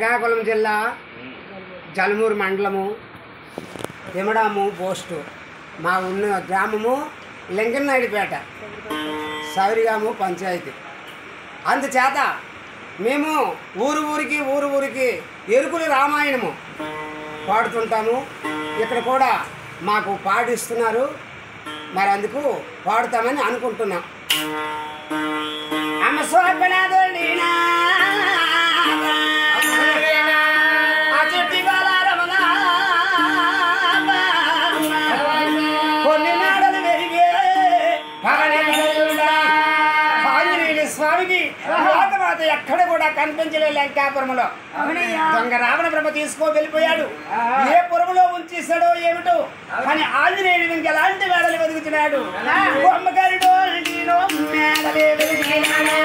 శ్రీకాకుళం జిల్లా జలమూరు మండలము తిమడాము పోస్టు మా ఉన్న గ్రామము లింగన్నాయుడిపేట సౌరిగాము పంచాయతీ. అందుచేత మేము ఊరికి ఎరుకుల రామాయణము పాడుతుంటాము. ఇక్కడ కూడా మాకు పాడిస్తున్నారు, మరి అందుకు పాడుతామని అనుకుంటున్నాం. అమ్మ సోపనాదోళీనా కొన్ని నాడలు పెరిగే ఆంజనేయుల స్వామికి లోకమాత ఎక్కడ కూడా కనిపించలే. లంకాపురంలో దొంగ రావణ బ్రహ్మ తీసుకో వెళ్ళిపోయాడు. ఏ పురములో ఉంచేసాడో ఏమిటో, కానీ ఆంజనేయుడు ఇంకెలాంటి వేళలు వెతుకుతున్నాడు. బొమ్మగారిలో మేడలే వెలిగినాడు.